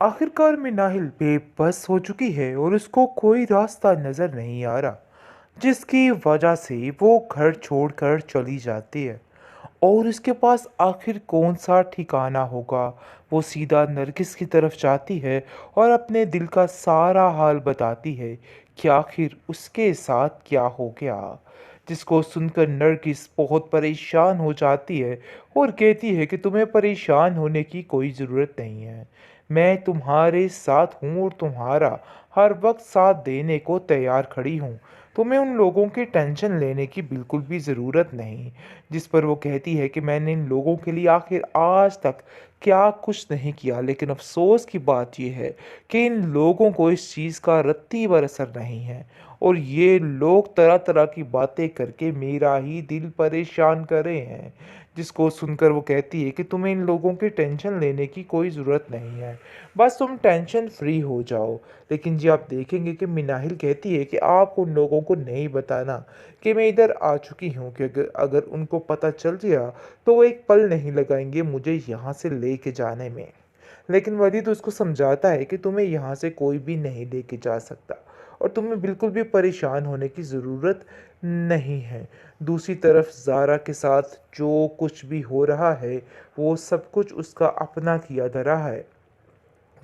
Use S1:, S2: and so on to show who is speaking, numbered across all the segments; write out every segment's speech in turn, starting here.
S1: आखिरकार मिनाहिल बेबस हो चुकी है और उसको कोई रास्ता नज़र नहीं आ रहा, जिसकी वजह से वो घर छोड़कर चली जाती है। और उसके पास आखिर कौन सा ठिकाना होगा। वो सीधा नरगिस की तरफ जाती है और अपने दिल का सारा हाल बताती है कि आखिर उसके साथ क्या हो गया। जिसको सुनकर नरगिस बहुत परेशान हो जाती है और कहती है कि तुम्हें परेशान होने की कोई ज़रूरत नहीं है। मैं तुम्हारे साथ हूँ और तुम्हारा हर वक्त साथ देने को तैयार खड़ी हूँ। तुम्हें उन लोगों की टेंशन लेने की बिल्कुल भी ज़रूरत नहीं। जिस पर वो कहती है कि मैंने इन लोगों के लिए आखिर आज तक क्या कुछ नहीं किया, लेकिन अफ़सोस की बात ये है कि इन लोगों को इस चीज़ का रत्ती भर असर नहीं है और ये लोग तरह तरह की बातें करके मेरा ही दिल परेशान कर रहे हैं। जिसको सुनकर वो कहती है कि तुम्हें इन लोगों की टेंशन लेने की कोई ज़रूरत नहीं है, बस तुम टेंशन फ्री हो जाओ। लेकिन जी आप देखेंगे कि मिनाहिल कहती है कि आप उन लोगों को नहीं बताना कि मैं इधर आ चुकी हूँ, कि अगर अगर उनको पता चल गया तो वो एक पल नहीं लगाएंगे मुझे यहाँ से लेके जाने में। लेकिन वलीद उसको समझाता है कि तुम्हें यहाँ से कोई भी नहीं लेके जा सकता और तुम्हें बिल्कुल भी परेशान होने की ज़रूरत नहीं है। दूसरी तरफ ज़ारा के साथ जो कुछ भी हो रहा है वो सब कुछ उसका अपना किया धरा है,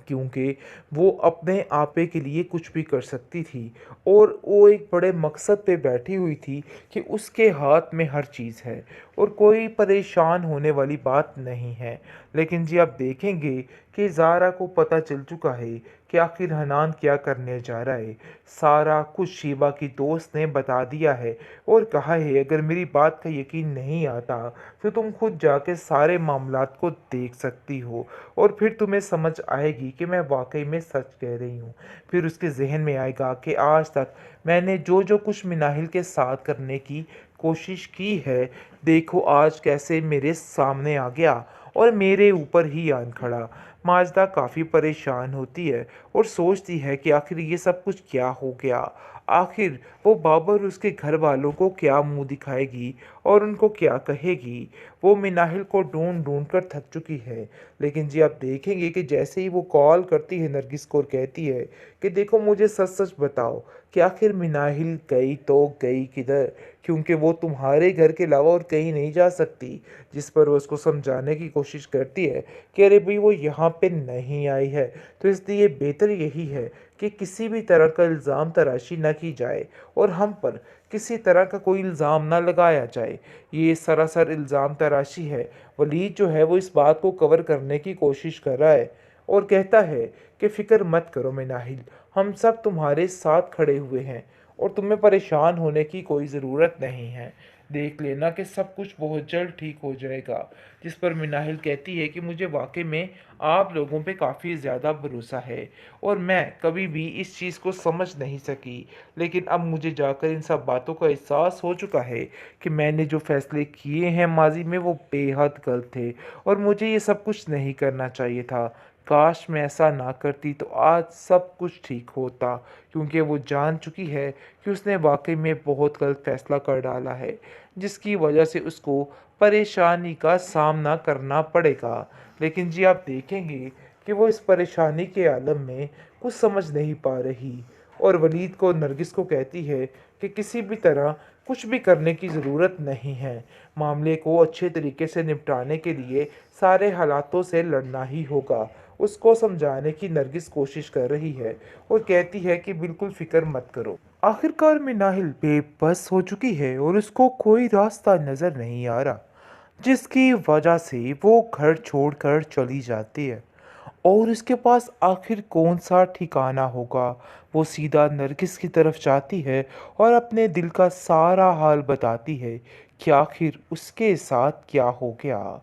S1: क्योंकि वो अपने आपे के लिए कुछ भी कर सकती थी और वो एक बड़े मकसद पे बैठी हुई थी कि उसके हाथ में हर चीज़ है और कोई परेशान होने वाली बात नहीं है। लेकिन जी आप देखेंगे कि ज़ारा को पता चल चुका है कि आखिर हनान क्या करने जा रहा है। सारा कुछ शीबा की दोस्त ने बता दिया है और कहा है अगर मेरी बात का यकीन नहीं आता तो तुम खुद जाके सारे मामलात को देख सकती हो और फिर तुम्हें समझ आएगी कि मैं वाकई में सच कह रही हूँ। फिर उसके जहन में आएगा कि आज तक मैंने जो जो कुछ मिनाहिल के साथ करने की कोशिश की है, देखो आज कैसे मेरे सामने आ गया और मेरे ऊपर ही आन खड़ा। माजदा काफ़ी परेशान होती है और सोचती है कि आखिर ये सब कुछ क्या हो गया। आखिर वो बाबर उसके घर वालों को क्या मुंह दिखाएगी और उनको क्या कहेगी। वो मिनाहिल को ढूंढ ढूंढ कर थक चुकी है। लेकिन जी आप देखेंगे कि जैसे ही वो कॉल करती है नरगिस को और कहती है कि देखो मुझे सच सच बताओ कि आखिर मिनाहिल गई तो गई किधर, क्योंकि वो तुम्हारे घर के अलावा और कहीं नहीं जा सकती। जिस पर वो उसको समझाने की कोशिश करती है कि अरे भाई वो यहाँ पे नहीं आई है, तो इसलिए बेहतर यही है कि किसी भी तरह का इल्ज़ाम तराशी न की जाए और हम पर किसी तरह का कोई इल्ज़ाम ना लगाया जाए। ये सरासर इल्ज़ाम तराशी है। वलीद जो है वो इस बात को कवर करने की कोशिश कर रहा है और कहता है कि फ़िक्र मत करो मिनाहिल, हम सब तुम्हारे साथ खड़े हुए हैं और तुम्हें परेशान होने की कोई ज़रूरत नहीं है। देख लेना कि सब कुछ बहुत जल्द ठीक हो जाएगा। जिस पर मिनाहिल कहती है कि मुझे वाकई में आप लोगों पे काफ़ी ज़्यादा भरोसा है और मैं कभी भी इस चीज़ को समझ नहीं सकी, लेकिन अब मुझे जाकर इन सब बातों का एहसास हो चुका है कि मैंने जो फ़ैसले किए हैं माज़ी में वो बेहद गलत थे और मुझे ये सब कुछ नहीं करना चाहिए था। काश मैं ऐसा ना करती तो आज सब कुछ ठीक होता, क्योंकि वो जान चुकी है कि उसने वाकई में बहुत गलत फ़ैसला कर डाला है, जिसकी वजह से उसको परेशानी का सामना करना पड़ेगा। लेकिन जी आप देखेंगे कि वो इस परेशानी के आलम में कुछ समझ नहीं पा रही और वलीद को नरगिस को कहती है कि किसी भी तरह कुछ भी करने की ज़रूरत नहीं है। मामले को अच्छे तरीके से निपटाने के लिए सारे हालातों से लड़ना ही होगा। उसको समझाने की नरगिस कोशिश कर रही है और कहती है कि बिल्कुल फ़िक्र मत करो। आखिरकार मिनाहिल बेबस हो चुकी है और उसको कोई रास्ता नज़र नहीं आ रहा, जिसकी वजह से वो घर छोड़कर चली जाती है। और उसके पास आखिर कौन सा ठिकाना होगा। वो सीधा नरगिस की तरफ जाती है और अपने दिल का सारा हाल बताती है कि आखिर उसके साथ क्या हो गया।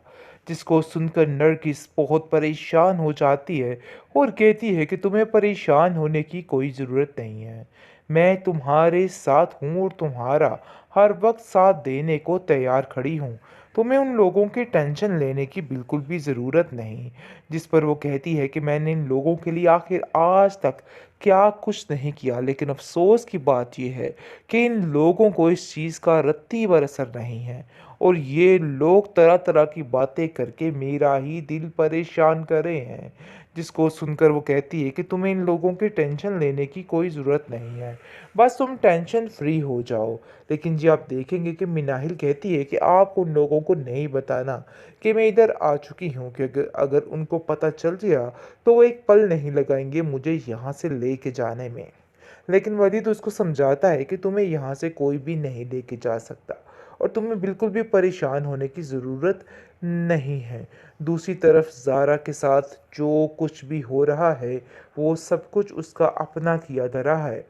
S1: जिसको सुनकर नरगिस बहुत परेशान हो जाती है और कहती है कि तुम्हें परेशान होने की कोई ज़रूरत नहीं है। मैं तुम्हारे साथ हूँ और तुम्हारा हर वक्त साथ देने को तैयार खड़ी हूँ। तुम्हें उन लोगों की टेंशन लेने की बिल्कुल भी ज़रूरत नहीं। जिस पर वो कहती है कि मैंने इन लोगों के लिए आखिर आज तक क्या कुछ नहीं किया, लेकिन अफ़सोस की बात ये है कि इन लोगों को इस चीज़ का रत्ती भर असर नहीं है और ये लोग तरह तरह की बातें करके मेरा ही दिल परेशान कर रहे हैं। जिसको सुनकर वो कहती है कि तुम्हें इन लोगों की टेंशन लेने की कोई ज़रूरत नहीं है, बस तुम टेंशन फ्री हो जाओ। लेकिन जी आप देखेंगे कि मिनाहिल कहती है कि आप उन लोगों को नहीं बताना कि मैं इधर आ चुकी हूँ, कि अगर अगर उनको पता चल गया तो वो एक पल नहीं लगाएंगे मुझे यहाँ से लेके जाने में। लेकिन वलीद उसको समझाता है कि तुम्हें यहाँ से कोई भी नहीं लेके जा सकता और तुम्हें बिल्कुल भी परेशान होने की ज़रूरत नहीं है। दूसरी तरफ ज़ारा के साथ जो कुछ भी हो रहा है, वो सब कुछ उसका अपना किया धरा है,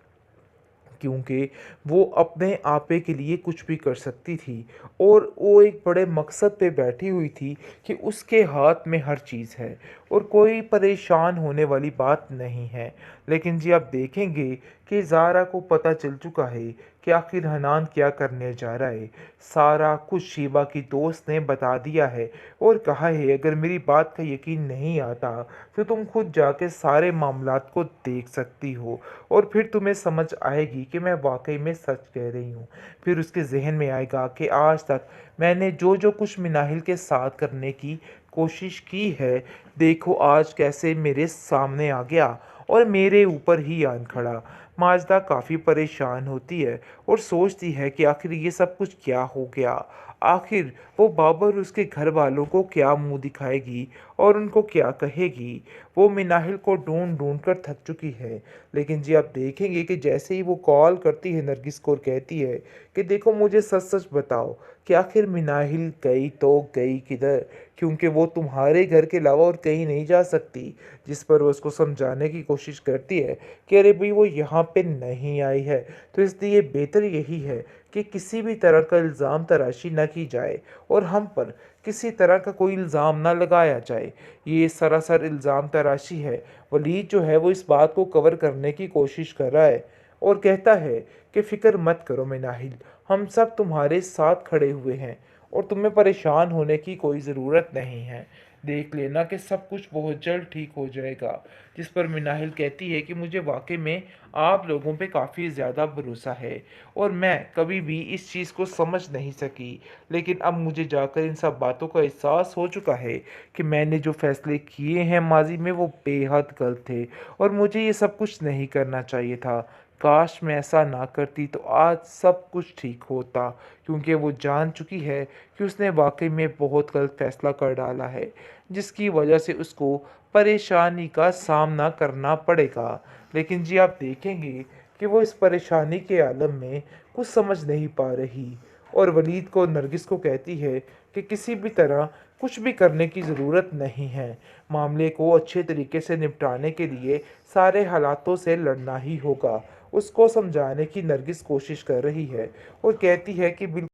S1: क्योंकि वो अपने आपे के लिए कुछ भी कर सकती थी और वो एक बड़े मकसद पे बैठी हुई थी कि उसके हाथ में हर चीज़ है और कोई परेशान होने वाली बात नहीं है। लेकिन जी आप देखेंगे कि ज़ारा को पता चल चुका है कि आखिर हनान क्या करने जा रहा है। सारा कुछ शीबा की दोस्त ने बता दिया है और कहा है अगर मेरी बात का यकीन नहीं आता तो तुम खुद जाके सारे मामलात को देख सकती हो और फिर तुम्हें समझ आएगी कि मैं वाकई में सच कह रही हूँ। फिर उसके जहन में आएगा कि आज तक मैंने जो जो कुछ मिनाहिल के साथ करने की कोशिश की है, देखो आज कैसे मेरे सामने आ गया और मेरे ऊपर ही आन खड़ा। माजदा काफ़ी परेशान होती है और सोचती है कि आखिर ये सब कुछ क्या हो गया। आखिर वो बाबर उसके घर वालों को क्या मुंह दिखाएगी और उनको क्या कहेगी। वो मिनाहिल को ढूंढ ढूंढ कर थक चुकी है। लेकिन जी आप देखेंगे कि जैसे ही वो कॉल करती है नरगिस को और कहती है कि देखो मुझे सच सच बताओ कि आखिर मिनाहिल गई तो गई किधर, क्योंकि वो तुम्हारे घर के अलावा और कहीं नहीं जा सकती। जिस पर वो उसको समझाने की कोशिश करती है कि अरे भाई वो यहाँ पे नहीं आई है, तो इसलिए बेहतर यही है कि किसी भी तरह का इल्ज़ाम तराशी न की जाए और हम पर किसी तरह का कोई इल्ज़ाम ना लगाया जाए। ये सरासर इल्ज़ाम तराशी है। वलीद जो है वो इस बात को कवर करने की कोशिश कर रहा है और कहता है कि फ़िक्र मत करो मिनाहिल, हम सब तुम्हारे साथ खड़े हुए हैं और तुम्हें परेशान होने की कोई ज़रूरत नहीं है। देख लेना कि सब कुछ बहुत जल्द ठीक हो जाएगा। जिस पर मिनाहिल कहती है कि मुझे वाकई में आप लोगों पे काफ़ी ज़्यादा भरोसा है और मैं कभी भी इस चीज़ को समझ नहीं सकी, लेकिन अब मुझे जाकर इन सब बातों का एहसास हो चुका है कि मैंने जो फ़ैसले किए हैं माज़ी में वो बेहद गलत थे और मुझे ये सब कुछ नहीं करना चाहिए था। काश मैं ऐसा ना करती तो आज सब कुछ ठीक होता, क्योंकि वो जान चुकी है कि उसने वाक़ई में बहुत गलत फ़ैसला कर डाला है, जिसकी वजह से उसको परेशानी का सामना करना पड़ेगा। लेकिन जी आप देखेंगे कि वो इस परेशानी के आलम में कुछ समझ नहीं पा रही और वलीद को नरगिस को कहती है कि किसी भी तरह कुछ भी करने की ज़रूरत नहीं है। मामले को अच्छे तरीके से निपटाने के लिए सारे हालातों से लड़ना ही होगा। उसको समझाने की नरगिस कोशिश कर रही है और कहती है कि बिल्कुल